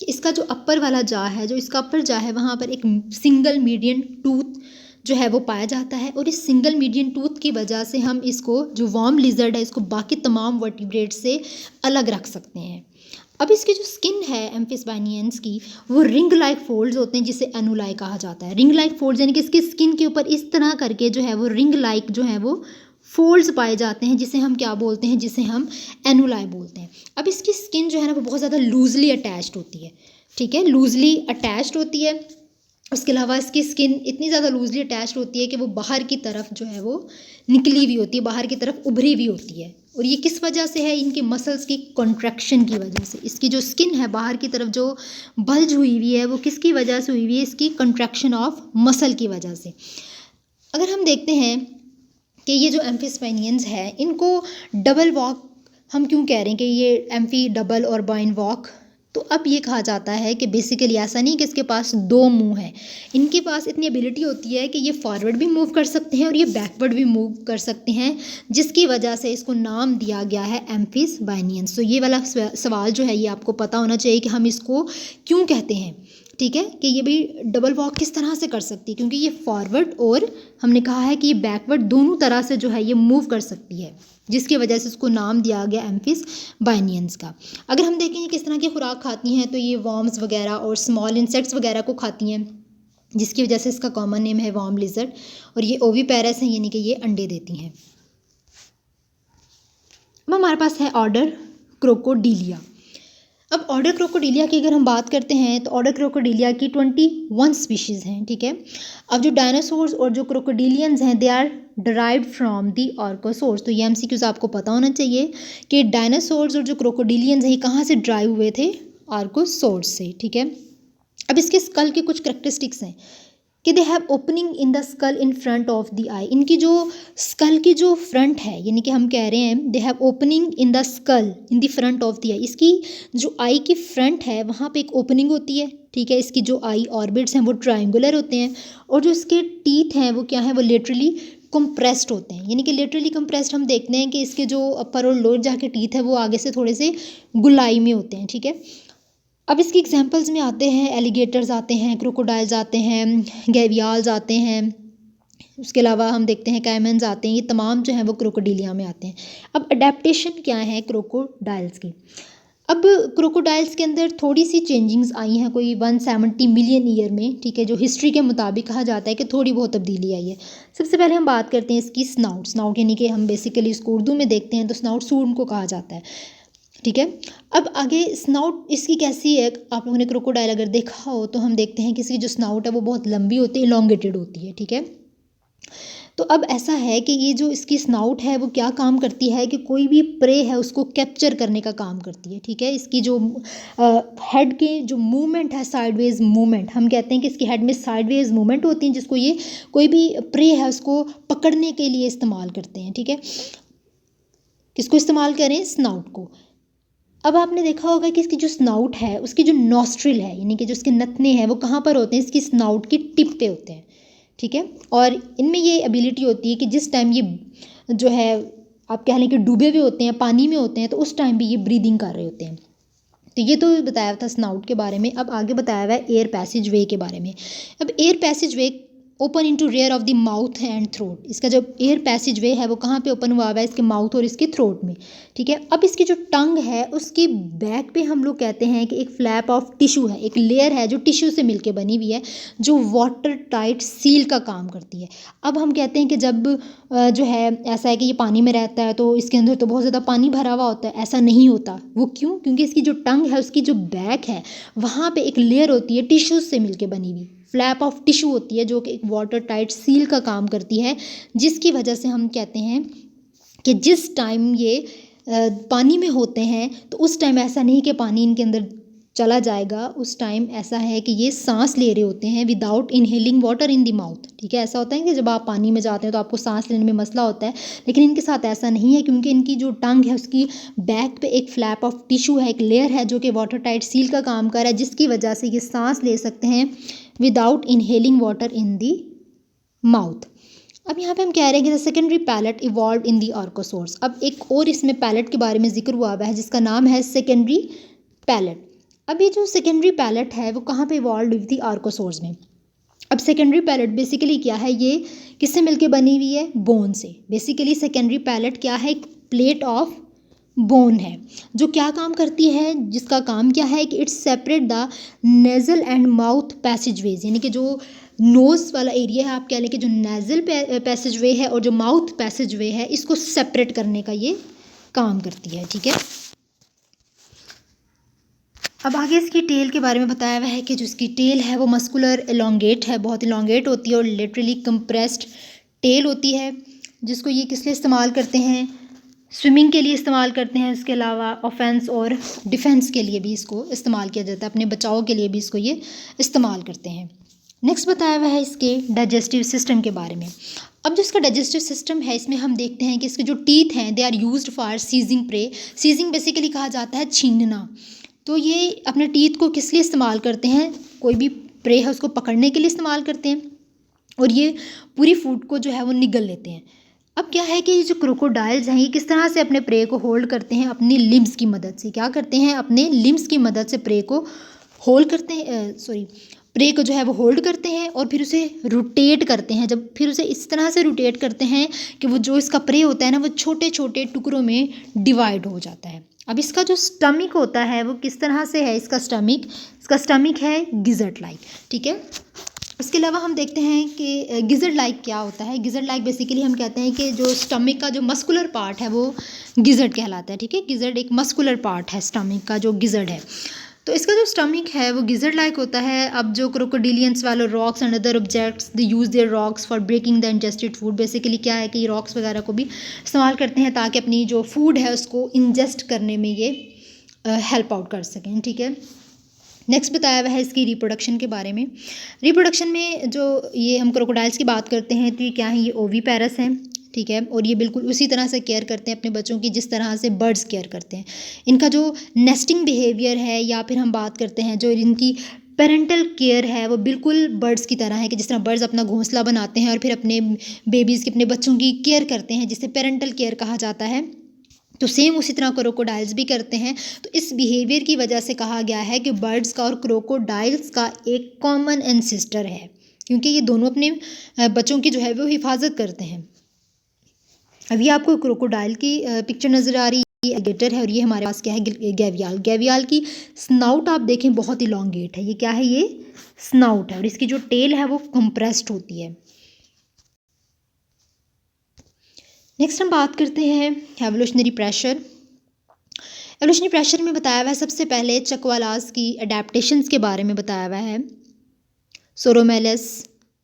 कि इसका जो अपर वाला जा है, जो इसका अपर जा है, वहाँ पर एक सिंगल मीडियन टूथ जो है वो पाया जाता है, और इस सिंगल मीडियन टूथ की वजह से हम इसको, जो वर्म लिजर्ड है, इसको बाकी तमाम वर्टिब्रेट से अलग रख सकते हैं। अब इसकी जो स्किन है एम्फिस्बानियंस की, वो रिंग लाइक फोल्ड्स होते हैं, जिसे एनुलाई कहा जाता है। रिंग लाइक फोल्ड्स यानी कि इसकी स्किन के ऊपर इस तरह करके जो है वो रिंग लाइक जो है वो फोल्ड्स पाए जाते हैं, जिसे हम क्या बोलते हैं, जिसे हम एनुलाई बोलते हैं। अब इसकी स्किन जो है ना वो बहुत ज़्यादा लूजली अटैच्ड होती है, ठीक है, लूजली अटैच्ड होती है। उसके अलावा इसकी स्किन इतनी ज़्यादा लूजली अटैच्ड होती है कि वो बाहर की तरफ जो है वो निकली हुई होती है, बाहर की तरफ उभरी हुई होती है। और ये किस वजह से है, इनके मसल्स की कॉन्ट्रैक्शन की वजह से। इसकी जो स्किन है बाहर की तरफ जो बल्ज हुई हुई है, वो किसकी वजह से हुई हुई है, इसकी कॉन्ट्रैक्शन ऑफ मसल की वजह से। अगर हम देखते हैं कि ये जो एम्फिस्बानियंस है, इनको डबल वॉक हम क्यों कह रहे हैं कि ये एम्फी डबल और बाइन वॉक, तो अब ये कहा जाता है कि बेसिकली ऐसा नहीं कि इसके पास दो मुंह हैं, इनके पास इतनी एबिलिटी होती है कि ये फॉरवर्ड भी मूव कर सकते हैं और ये बैकवर्ड भी मूव कर सकते हैं, जिसकी वजह से इसको नाम दिया गया है एम्फिस्बानियंस। तो ये वाला सवाल जो है ये आपको पता होना चाहिए कि हम इसको क्यों कहते हैं, ठीक है, कि ये भी डबल वॉक किस तरह से कर सकती है, क्योंकि ये फॉरवर्ड और हमने कहा है कि ये बैकवर्ड दोनों तरह से जो है ये मूव कर सकती है, जिसकी वजह से उसको नाम दिया गया एम्फिस्बानियंस का। अगर हम देखें किस तरह की खुराक खाती हैं, तो ये वर्म्स वगैरह और स्मॉल इंसेक्ट्स वगैरह को खाती हैं, जिसकी वजह से इसका कॉमन नेम है वर्म लिजर्ड। और ये ओविपेरस हैं, यानी कि ये अंडे देती हैं। अब हमारे पास है ऑर्डर क्रोकोडीलिया। अब ऑर्डर क्रोकोडीलिया की अगर हम बात करते हैं तो ऑर्डर क्रोकोडीलिया की 21 स्पीशीज़ हैं, ठीक है। अब जो डायनासोर्स और जो क्रोकोडीलियंस हैं, they are derived from the archosaurs. तो ये एमसीक्यूज आपको पता होना चाहिए कि डायनासोर्स और जो क्रोकोडीलियंस हैं ये कहाँ से ड्राइव हुए थे, आर्कोसोर्स से, ठीक है। अब इसके स्कल के कुछ करेक्टरिस्टिक्स हैं कि they have opening in the skull in front of the eye. इनकी जो स्कल की जो फ्रंट है, यानी कि हम कह रहे हैं they have opening in the skull in the front of the eye. इसकी जो आई की फ्रंट है वहाँ पे एक ओपनिंग होती है, ठीक है। इसकी जो आई ऑर्बिट्स हैं वो ट्रायंगुलर होते हैं, और जो इसके टीथ हैं वो क्या है, वो लेटरली कंप्रेस्ड होते हैं। यानी कि लेटरली कंप्रेस्ड हम देखते हैं कि इसके जो अपर और लोअर जाके टीथ है वो आगे से थोड़े से गुलाई में होते हैं, ठीक है। अब इसकी एग्जांपल्स में आते हैं एलिगेटर्स आते हैं, क्रोकोडाइल्स आते हैं, गैवियाल्स आते हैं, उसके अलावा हम देखते हैं कैमन्स आते हैं। ये तमाम जो हैं वो क्रोकोडीलिया में आते हैं। अब अडेप्टेशन क्या है क्रोकोडाइल्स की। अब क्रोकोडाइल्स के अंदर थोड़ी सी चेंजिंग्स आई हैं, कोई 170 मिलियन ईयर में, ठीक है, जो हिस्ट्री के मुताबिक कहा जाता है कि थोड़ी बहुत तब्दीली आई है। सबसे पहले हम बात करते हैं इसकी स्नाउट यानी कि हम बेसिकली इसको उर्दू में देखते हैं तो स्नाउट सूंड को कहा जाता है, ठीक है। अब आगे स्नाउट इसकी कैसी है, आप लोगों ने क्रोकोडाइल अगर देखा हो तो हम देखते हैं कि इसकी जो स्नाउट है वो बहुत लंबी होती है, इलोंगेटेड होती है, ठीक है। तो अब ऐसा है कि ये जो इसकी स्नाउट है वो क्या काम करती है कि कोई भी प्रे है उसको कैप्चर करने का काम करती है, ठीक है। इसकी जो हेड के जो मूवमेंट है, साइडवेज मूवमेंट, हम कहते हैं कि इसकी हेड में साइडवेज मूवमेंट होती है, जिसको ये कोई भी प्रे है उसको पकड़ने के लिए इस्तेमाल करते हैं, ठीक है। किसको इस्तेमाल करें, स्नाउट को। अब आपने देखा होगा कि इसकी जो स्नाउट है उसकी जो नॉस्ट्रिल है, यानी कि जो इसके नथने हैं वो कहाँ पर होते हैं, इसकी स्नाउट की टिप पे होते हैं, ठीक है। और इनमें ये एबिलिटी होती है कि जिस टाइम ये जो है आप कह लें कि डूबे हुए होते हैं, पानी में होते हैं, तो उस टाइम भी ये ब्रीदिंग कर रहे होते हैं। तो ये तो बताया था स्नाउट के बारे में। अब आगे बताया हुआ है एयर पैसेज वे के बारे में। अब air passageways open into rear of the mouth and throat. इसका जो एयर पैसेज वे है वो कहाँ पे ओपन हुआ है, इसके माउथ और इसके थ्रोट में, ठीक है। अब इसकी जो टंग है उसकी बैक पे हम लोग कहते हैं कि एक फ्लैप ऑफ टिश्यू है, एक लेयर है जो टिश्यू से मिलके बनी हुई है, जो वाटर टाइट सील का काम करती है। अब हम कहते हैं कि जब जो है ऐसा है कि ये पानी में रहता है तो इसके अंदर तो बहुत ज़्यादा पानी भरा हुआ होता है, ऐसा नहीं होता। वो क्यों, क्योंकि इसकी जो टंग है उसकी जो बैक है वहाँ पे एक लेयर होती है टिश्यूज से मिलके बनी हुई, फ्लैप ऑफ टिश्यू होती है, जो कि एक वाटर टाइट सील का काम करती है, जिसकी वजह से हम कहते हैं कि जिस टाइम ये पानी में होते हैं तो उस टाइम ऐसा नहीं कि पानी इनके अंदर चला जाएगा, उस टाइम ऐसा है कि ये सांस ले रहे होते हैं without inhaling water in the mouth, ठीक है। ऐसा होता है कि जब आप पानी में जाते हैं तो आपको सांस लेने में मसला होता है, लेकिन इनके साथ ऐसा नहीं है, क्योंकि इनकी जो टंग है उसकी बैक पे एक फ्लैप ऑफ टिश्यू है, एक लेयर है जो कि वाटर टाइट सील का काम कर रहा है, जिसकी वजह से ये सांस ले सकते हैं without inhaling water in the mouth. अब यहाँ पे हम कह रहे हैं कि the secondary palate evolve in the archosaurs. अब एक और इसमें पैलेट के बारे में जिक्र हुआ हुआ है जिसका नाम है सेकेंडरी पैलेट। अब ये जो सेकेंडरी पैलेट है वो कहाँ पे इवॉल्व हुई थी? आर्कोसोर्स में। अब सेकेंडरी पैलेट बेसिकली क्या है? ये किससे मिलके बनी हुई है? बोन से। बेसिकली सेकेंडरी पैलेट क्या है? एक प्लेट ऑफ बोन है जो क्या काम करती है, जिसका काम क्या है कि it's separate the nasal and mouth passageways, यानी कि जो नोज़ वाला एरिया है, आप कह लें कि जो नेजल पैसेजवे है और जो माउथ पैसेजवे है, इसको सेपरेट करने का ये काम करती है। ठीक है, अब आगे इसकी टेल के बारे में बताया हुआ है कि जो इसकी टेल है वो मस्कुलर एलोंगेट है, बहुत एलोंगेट होती है और लिटरली कंप्रेस्ड टेल होती है, जिसको ये किस लिए इस्तेमाल करते हैं? स्विमिंग के लिए इस्तेमाल करते हैं। इसके अलावा ऑफेंस और डिफेंस के लिए भी इसको इस्तेमाल किया जाता है, अपने बचाव के लिए भी इसको ये इस्तेमाल करते हैं। नेक्स्ट बताया हुआ है इसके डाइजेस्टिव सिस्टम के बारे में। अब जो इसका डाइजेस्टिव सिस्टम है इसमें हम देखते हैं कि इसके जो टीथ हैं they are used for seizing prey. Seizing basically कहा जाता है छीनना। तो ये अपने टीथ को किस लिए इस्तेमाल करते हैं? कोई भी प्रे है उसको पकड़ने के लिए इस्तेमाल करते हैं और ये पूरी फूड को जो है वो निगल लेते हैं। अब क्या है कि ये जो क्रोकोडाइल्स हैं ये किस तरह से अपने प्रे को होल्ड करते हैं? अपनी लिम्स की मदद से। क्या करते हैं? अपने लिम्स की मदद से प्रे को होल्ड करते हैं, प्रे को जो है वो होल्ड करते हैं और फिर उसे रोटेट करते हैं। जब फिर उसे इस तरह से रोटेट करते हैं कि वो जो इसका प्रे होता है ना वो छोटे छोटे टुकड़ों में डिवाइड हो जाता है। अब इसका जो स्टमक होता है वो किस तरह से है? इसका स्टमक है गिजर्ड लाइक। ठीक है, इसके अलावा हम देखते हैं कि गिजर्ड लाइक क्या होता है। गिजर्ड लाइक बेसिकली हम कहते हैं कि जो स्टमक का जो मस्कुलर पार्ट है वो गिजर्ड कहलाता है। ठीक है, गिजर्ड एक मस्कुलर पार्ट है स्टमक का, जो गिजर्ड है। तो इसका जो स्टमक है वो गिजर्ड लाइक होता है। अब जो क्रोकोडिलियंस वाले rocks and other objects they use their rocks for breaking the ingested food. Basically क्या है कि ये रॉक्स वगैरह को भी इस्तेमाल करते हैं ताकि अपनी जो फूड है उसको इंजेस्ट करने में ये हेल्प आउट कर सकें। ठीक है, नेक्स्ट बताया हुआ है इसकी रिप्रोडक्शन के बारे में। रिप्रोडक्शन में जो ये हम क्रोकोडाइल्स की बात करते हैं तो ये क्या है? ये ओवीपेरस हैं। ठीक है, और ये बिल्कुल उसी तरह से केयर करते हैं अपने बच्चों की जिस तरह से बर्ड्स केयर करते हैं। इनका जो नेस्टिंग बिहेवियर है या फिर हम बात करते हैं जो इनकी पेरेंटल केयर है वो बिल्कुल बर्ड्स की तरह है कि जिस तरह बर्ड्स अपना घोंसला बनाते हैं और फिर अपने बेबीज़ की, अपने बच्चों की केयर करते हैं जिसे पेरेंटल केयर कहा जाता है, तो सेम उसी तरह क्रोकोडाइल्स भी करते हैं। तो इस बिहेवियर की वजह से कहा गया है कि बर्ड्स का और क्रोकोडाइल्स का एक कॉमन एंसेस्टर है, क्योंकि ये दोनों अपने बच्चों की जो है वो हिफाजत करते हैं। अभी आपको क्रोकोडाइल की पिक्चर नज़र आ रही है, एलिगेटर है और ये हमारे पास क्या है? गैवियाल। गैवियाल की स्नाउट आप देखें बहुत ही लॉन्गेट है। ये क्या है? ये स्नाउट है और इसकी जो टेल है वो कंप्रेस्ड होती है। नेक्स्ट हम बात करते हैं एवोल्यूशनरी प्रेशर। एवोल्यूशनरी प्रेशर में बताया हुआ है सबसे पहले चकवालास की अडेप्टेशंस के बारे में बताया हुआ है। सोरोमेलस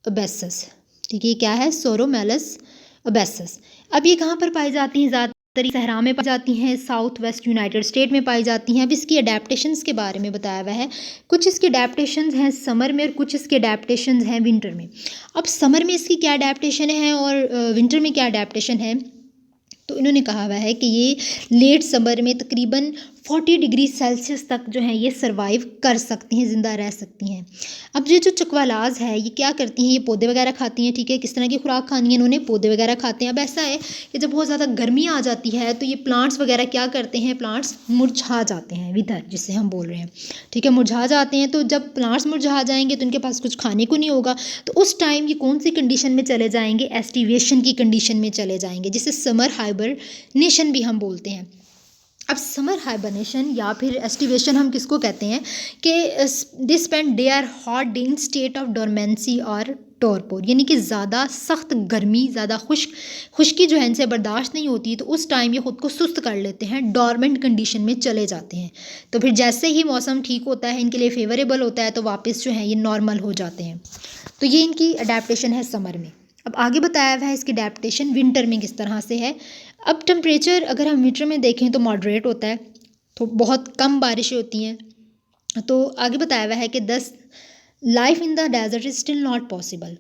अबेसस। ठीक है, क्या है? सोरोमेलस अबेसस। अब ये कहाँ पर पाई जाती हैं? ज़्यादातर सहरा में पाई जाती हैं, साउथ वेस्ट यूनाइटेड स्टेट में पाई जाती हैं। अब इसकी अडेप्टेशंस के बारे में बताया हुआ है। कुछ इसके अडेप्टेशंस हैं समर में और कुछ इसके अडेप्टेशंस हैं विंटर में। अब समर में इसकी क्या अडेप्टेशन है और विंटर में क्या अडेप्टेशन है? तो इन्होंने कहा हुआ है कि ये लेट समर में तकरीबन 40 डिग्री सेल्सियस तक जो है ये सर्वाइव कर सकती हैं, ज़िंदा रह सकती हैं। अब ये जो चकवालाज है ये क्या करती हैं? ये पौधे वगैरह खाती हैं। ठीक है, किस तरह की खुराक खानी है इन्होंने? पौधे वगैरह खाते हैं। अब ऐसा है कि जब बहुत ज़्यादा गर्मी आ जाती है तो ये प्लांट्स वगैरह क्या करते हैं? प्लांट्स मुरझा जाते हैं, विदर जिसे हम बोल रहे हैं। ठीक है, मुरझा जाते हैं। तो जब प्लांट्स मुरझा जाएंगे तो इनके पास कुछ खाने को नहीं होगा, तो उस टाइम ये कौन सी कंडीशन में चले जाएंगे? एस्टिवेशन की कंडीशन में चले जाएंगे, जिसे समर हाइबरनेशन भी हम बोलते हैं। अब समर हाइबरनेशन या फिर एस्टिवेशन हम किसको कहते हैं? कि they spend they are hot day in state of dormancy और टॉर्पोर, यानी कि ज़्यादा सख्त गर्मी, ज़्यादा खुश्की जो है इनसे बर्दाश्त नहीं होती, तो उस टाइम ये ख़ुद को सुस्त कर लेते हैं, डॉर्मेंट कंडीशन में चले जाते हैं। तो फिर जैसे ही मौसम ठीक होता है, इनके लिए फेवरेबल होता है, तो वापस जो है ये नॉर्मल हो जाते हैं। तो ये इनकी अडेप्टेशन है समर में। अब आगे बताया हुआ है इसकी अडेप्टेशन विंटर में किस तरह से है। अब टेम्परेचर अगर हम विंटर में देखें तो मॉडरेट होता है, तो बहुत कम बारिशें होती हैं। तो आगे बताया हुआ है कि life in the desert is still not possible,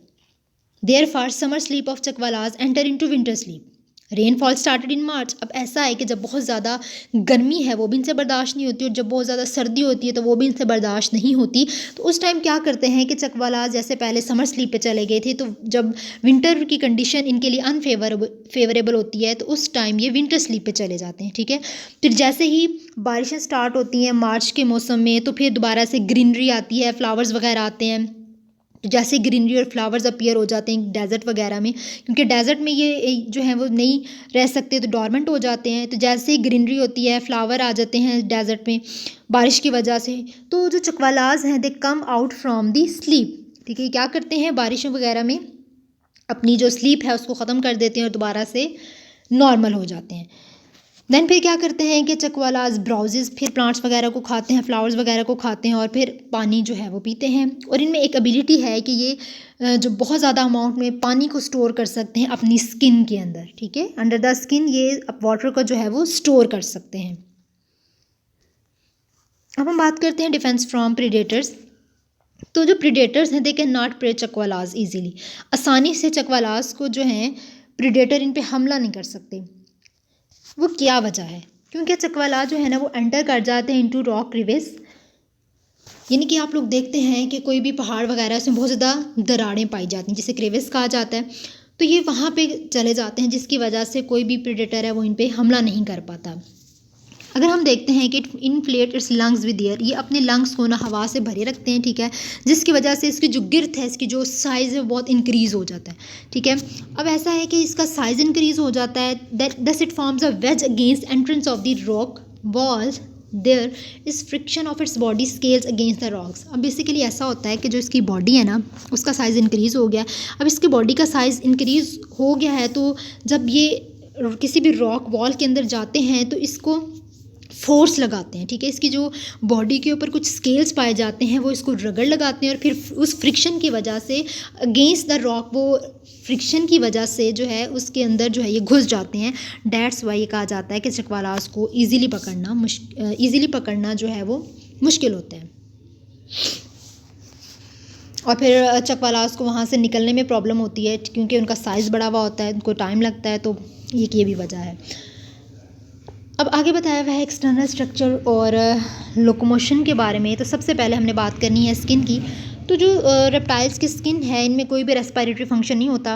therefore summer sleep of chuckwallas enter into winter sleep. Rainfall started in March. अब ऐसा है कि जब बहुत ज़्यादा गर्मी है वो भी इनसे बर्दाश्त नहीं होती, और जब बहुत ज़्यादा सर्दी होती है तो वो भी इनसे बर्दाश्त नहीं होती। तो उस टाइम क्या करते हैं कि चकवालाज जैसे पहले समर स्लीप पे चले गए थे, तो जब विंटर की कंडीशन इनके लिए फेवरेबल होती है तो उस टाइम ये विंटर स्लीप पे चले जाते हैं, ठीक है। फिर जैसे ही बारिशें स्टार्ट होती हैं मार्च के मौसम में, तो फिर दोबारा से ग्रीनरी आती है, फ्लावर्स वगैरह आते हैं। तो जैसे ग्रीनरी और फ्लावर्स अपीयर हो जाते हैं डेजर्ट वगैरह में, क्योंकि डेजर्ट में ये जो है वो नहीं रह सकते तो डॉर्मेंट हो जाते हैं। तो जैसे ही ग्रीनरी होती है, फ्लावर आ जाते हैं डेजर्ट में बारिश की वजह से, तो जो चकवालाज हैं they come out from the sleep, ठीक है। क्या करते हैं, बारिशों वगैरह में अपनी जो स्लीप है उसको ख़त्म कर देते हैं और दोबारा से नॉर्मल हो जाते हैं। देन फिर क्या करते हैं कि चकवालाज ब्राउजेज, फिर प्लांट्स वगैरह को खाते हैं, फ्लावर्स वगैरह को खाते हैं, और फिर पानी जो है वो पीते हैं। और इनमें एक एबिलिटी है कि ये जो बहुत ज़्यादा अमाउंट में पानी को स्टोर कर सकते हैं अपनी स्किन के अंदर, ठीक है। अंडर द स्किन ये वाटर को जो है वो स्टोर कर सकते हैं। अब हम बात करते हैं डिफेंस फ्रॉम प्रीडेटर्स। तो जो प्रीडेटर्स हैं they can not prey chuckwallas easily, आसानी से चकवालाज को जो हैं प्रीडेटर इन पे हमला नहीं कर सकते। वो क्या वजह है, क्योंकि चकवाला जो है ना वो एंटर कर जाते हैं इनटू रॉक क्रिवेस, यानी कि आप लोग देखते हैं कि कोई भी पहाड़ वगैरह से बहुत ज़्यादा दरारें पाई जाती हैं जिसे क्रिवेस कहा जाता है। तो ये वहाँ पे चले जाते हैं जिसकी वजह से कोई भी प्रेडेटर है वो इन पे हमला नहीं कर पाता। अगर हम देखते हैं कि inflate it's lungs with air, ये अपने लंग्स को ना हवा से भरे रखते हैं, ठीक है, जिसकी वजह से इसकी जो गिर्थ है, इसकी जो साइज़ है बहुत इंक्रीज़ हो जाता है, ठीक है। अब ऐसा है कि इसका साइज़ इंक्रीज़ हो जाता है, that thus it forms a wedge against entrance of the rock walls, there is friction of its body scales against the rocks. अब बेसिकली ऐसा होता है कि जो इसकी बॉडी है ना उसका साइज़ इंक्रीज़ हो गया। अब इसकी बॉडी का साइज़ इंक्रीज़ हो गया है, तो जब ये किसी भी रॉक वॉल के अंदर जाते हैं तो इसको फोर्स लगाते हैं, ठीक है। इसकी जो बॉडी के ऊपर कुछ स्केल्स पाए जाते हैं वो इसको रगड़ लगाते हैं, और फिर उस फ्रिक्शन की वजह से अगेंस्ट द रॉक वो फ्रिक्शन की वजह से जो है उसके अंदर जो है ये घुस जाते हैं। डैट्स वाई ये कहा जाता है कि चकवालाज को ईज़िली पकड़ना जो है वो मुश्किल होता है, और फिर चकवालाज को वहाँ से निकलने में प्रॉब्लम होती है क्योंकि उनका साइज़ बड़ा हुआ होता है, उनको टाइम लगता है, तो ये भी वजह है। अब आगे बताया हुआ है एक्सटर्नल स्ट्रक्चर और लोकोमोशन के बारे में। तो सबसे पहले हमने बात करनी है स्किन की। तो जो रेप्टाइल्स की स्किन है इनमें कोई भी रेस्पिरेटरी फंक्शन नहीं होता।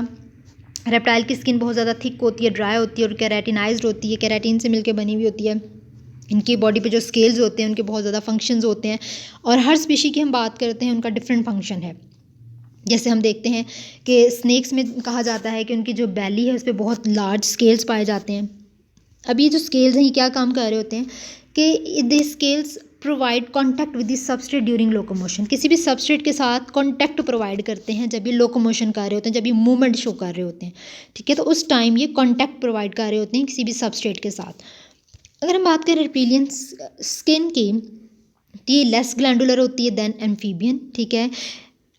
रेप्टाइल की स्किन बहुत ज़्यादा थिक होती है, ड्राई होती है और कैराटिनाइज्ड होती है, कैराटिन से मिलकर बनी हुई होती है। इनकी बॉडी पे जो स्केल्स होते हैं उनके बहुत ज़्यादा फंक्शंस होते हैं, और हर स्पीशी की हम बात करते हैं उनका डिफरेंट फंक्शन है। जैसे हम देखते हैं कि स्नेक्स में कहा जाता है कि उनकी जो बैली है उस पर बहुत लार्ज स्केल्स पाए जाते हैं। अब ये जो स्केल्स हैं ये क्या काम कर रहे होते हैं कि they scales provide contact with the substrate during locomotion, किसी भी सबस्ट्रेट के साथ कॉन्टैक्ट प्रोवाइड करते हैं जब ये लोकोमोशन कर रहे होते हैं, जब ये मूवमेंट शो कर रहे होते हैं, ठीक है। तो उस टाइम ये कॉन्टैक्ट प्रोवाइड कर रहे होते हैं किसी भी सबस्ट्रेट के साथ। अगर हम बात करें रेप्टिलियन स्किन की, तो ये लेस ग्लैंडुलर होती है देन एम्फीबियन, ठीक है।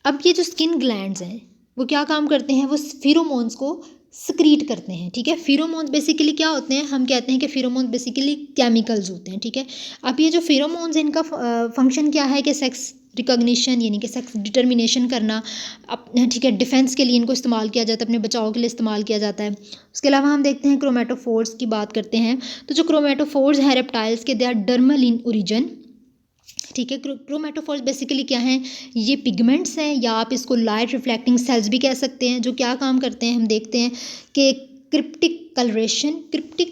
अब ये जो स्किन ग्लैंड्स हैं वो क्या काम करते हैं, वो फिरोमोन्स को सक्रीट करते हैं, ठीक है। फिरोमोन्स बेसिकली क्या होते हैं, हम कहते हैं कि फिरोमोन्स बेसिकली केमिकल्स होते हैं, ठीक है। अब ये जो फिरोमोन्स इनका फंक्शन क्या है कि सेक्स रिकॉग्निशन यानी कि सेक्स डिटर्मिनेशन करना, अब ठीक है, डिफेंस के लिए इनको इस्तेमाल किया जाता है, अपने बचाव के लिए इस्तेमाल किया जाता है। उसके अलावा हम देखते हैं क्रोमेटोफोर्स की बात करते हैं। तो जो क्रोमेटोफोर्स हैं रेप्टाइल्स के, they are dermal in origin, ठीक है। क्रोमेटोफोर्स बेसिकली क्या हैं, ये पिगमेंट्स हैं या आप इसको लाइट रिफ्लेक्टिंग सेल्स भी कह सकते हैं, जो क्या काम करते हैं हम देखते हैं कि क्रिप्टिक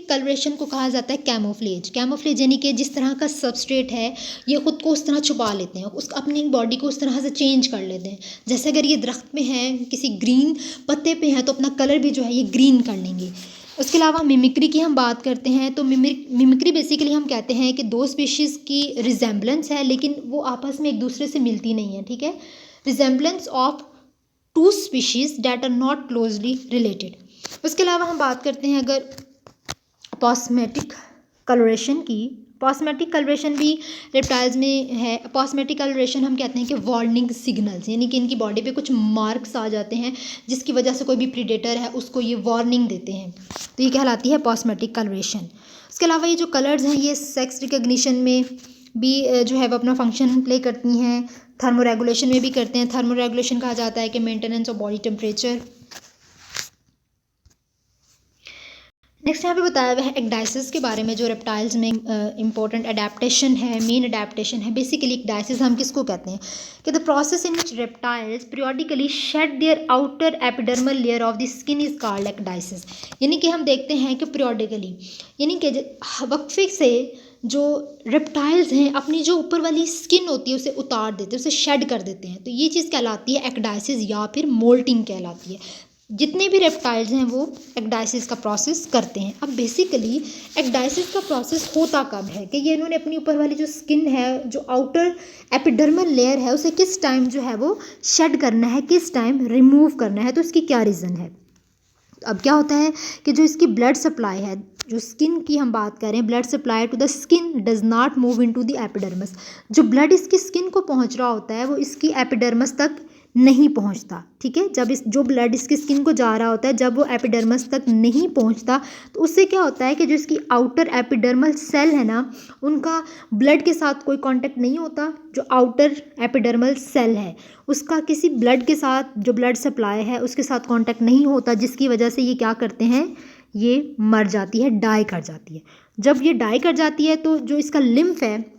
कलरेशन को कहा जाता है कैमोफ्लेज यानी कि जिस तरह का सबस्ट्रेट है ये ख़ुद को उस तरह छुपा लेते हैं, उस अपनी बॉडी को उस तरह से चेंज कर लेते हैं। जैसे अगर ये दरख्त में है, किसी ग्रीन पत्ते पे हैं, तो अपना कलर भी जो है ये ग्रीन कर लेंगे। उसके अलावा मिमिक्री की हम बात करते हैं, तो मिमिक्री बेसिकली हम कहते हैं कि दो स्पीशीज़ की रिजेम्बलेंस है लेकिन वो आपस में एक दूसरे से मिलती नहीं है, ठीक है। Resemblance of two species that are not closely related. उसके अलावा हम बात करते हैं अगर पॉस्मेटिक कलरेशन की, पॉस्मेटिक कलरेशन भी रेप्टाइल्स में है। पॉस्मेटिक कलरेशन हम कहते हैं कि वार्निंग सिग्नल्स, यानी कि इनकी बॉडी पे कुछ मार्क्स आ जाते हैं जिसकी वजह से कोई भी प्रीडेटर है उसको ये वार्निंग देते हैं, तो ये कहलाती है पॉस्मेटिक कलरेशन। उसके अलावा ये जो कलर्स हैं ये सेक्स रिकग्निशन में भी जो है वो अपना फंक्शन प्ले करती हैं, थर्मोरेगुलेशन में भी करते हैं। थर्मोरेगुलेशन कहा जाता है कि maintenance of body temperature. Next यहाँ पे बताया हुआ है एक्डाइसिस के बारे में, जो रेप्टाइल्स में इंपॉर्टेंट अडेप्टेशन है, मेन अडेप्टेशन है। बेसिकली एक्डाइसिस हम किसको कहते हैं कि the process in which reptiles periodically shade their outer epidermal layer of the skin is called ecdysis. यानी कि हम देखते हैं कि पीरियोडिकली यानी कि वक्फे से जो रेप्टाइल्स हैं अपनी जो ऊपर वाली स्किन होती है उसे उतार देते हैं, उसे शेड कर देते हैं, तो ये चीज़ कहलाती है एक्डाइसिस या फिर मोल्टिंग कहलाती है। जितने भी रेप्टाइल्स हैं वो एक्डाइसिस का प्रोसेस करते हैं। अब बेसिकली एक्डाइसिस का प्रोसेस होता कब है कि ये इन्होंने अपनी ऊपर वाली जो स्किन है, जो आउटर एपिडर्मल लेयर है, उसे किस टाइम जो है वो शेड करना है, किस टाइम रिमूव करना है, तो इसकी क्या रीज़न है। अब क्या होता है कि जो इसकी ब्लड सप्लाई है, जो स्किन की हम बात कर रहे हैं, blood supply to the skin does not move into the epidermis. जो ब्लड इसकी स्किन को पहुंच रहा होता है वो इसकी एपिडर्मस तक नहीं पहुंचता। ठीक है, जब इस जो ब्लड इसकी स्किन को जा रहा होता है जब वो एपिडर्मस तक नहीं पहुंचता तो उससे क्या होता है कि जो इसकी आउटर एपिडर्मल सेल है ना, उनका ब्लड के साथ कोई कांटेक्ट नहीं होता। जो आउटर एपिडर्मल सेल है उसका किसी ब्लड के साथ, जो ब्लड सप्लाई है उसके साथ कांटेक्ट नहीं होता, जिसकी वजह से ये क्या करते हैं, ये मर जाती है, डाई कर जाती है। जब ये डाई कर जाती है तो जो इसका लिम्फ है,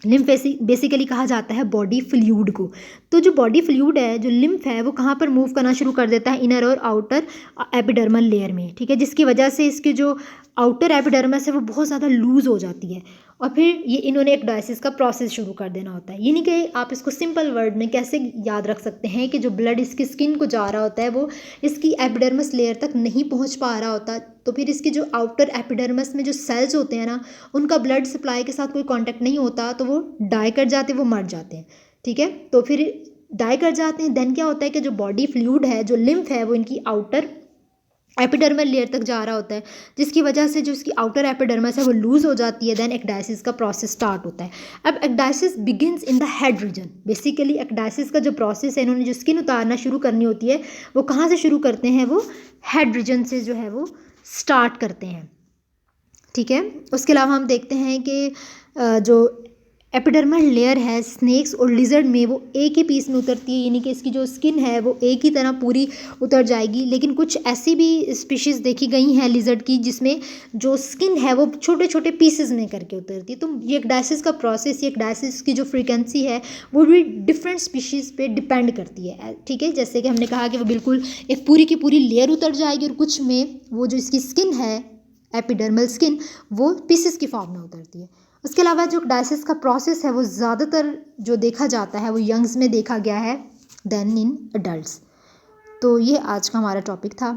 लिम्फ बेसिकली कहा जाता है बॉडी फ्लूइड को। तो जो बॉडी फ्लूइड है, जो लिम्फ है, वो कहाँ पर मूव करना शुरू कर देता है, इनर और आउटर एपिडर्मल लेयर में। ठीक है, जिसकी वजह से इसकी जो आउटर एपिडर्मस है वो बहुत ज़्यादा लूज़ हो जाती है और फिर ये इन्होंने एक्डाइसिस का प्रोसेस शुरू कर देना होता है। यानी कि आप इसको सिंपल वर्ड में कैसे याद रख सकते हैं कि जो ब्लड इसकी स्किन को जा रहा होता है वो इसकी एपिडर्मस लेयर तक नहीं पहुंच पा रहा होता, तो फिर इसकी जो आउटर एपिडर्मस में जो सेल्स होते हैं ना, उनका ब्लड सप्लाई के साथ कोई कांटेक्ट नहीं होता, तो वो डाई कर जाते हैं, वो मर जाते हैं। ठीक है, तो फिर डाई कर जाते हैं, देन क्या होता है कि जो बॉडी फ्लूइड है, जो लिम्फ है, वो इनकी आउटर एपिडर्मल लेयर तक जा रहा होता है, जिसकी वजह से जो इसकी आउटर एपिडर्मस है वो लूज़ हो जाती है। देन एक्डाइसिस का प्रोसेस स्टार्ट होता है। अब ecdysis begins in the head region. Basically ecdysis का जो प्रोसेस है, इन्होंने जो स्किन उतारना शुरू करनी होती है वो कहाँ से शुरू करते हैं, वो हेड रीजन से जो है वो स्टार्ट करते हैं। ठीक है, उसके अलावा हम देखते हैं कि जो एपिडर्मल लेयर है स्नेक्स और लिजर्ड में वो एक ही पीस में उतरती है, यानी कि इसकी जो स्किन है वो एक ही तरह पूरी उतर जाएगी। लेकिन कुछ ऐसी भी स्पीशीज़ देखी गई हैं लिजर्ड की जिसमें जो स्किन है वो छोटे छोटे पीसेस में करके उतरती है। तो ये एक्डाइसिस का प्रोसेस, ये एक्डाइसिस की जो फ्रीक्वेंसी है वो भी डिफरेंट स्पीशीज़ पे डिपेंड करती है। ठीक है, जैसे कि हमने कहा कि वो बिल्कुल एक पूरी की पूरी लेयर उतर जाएगी और कुछ में वो जो इसकी स्किन है, एपिडर्मल स्किन, वो पीसेस की फॉर्म में उतरती है। उसके अलावा जो डायसिस का प्रोसेस है वो ज़्यादातर जो देखा जाता है वो यंग्स में देखा गया है देन इन अडल्ट्स। तो ये आज का हमारा टॉपिक था।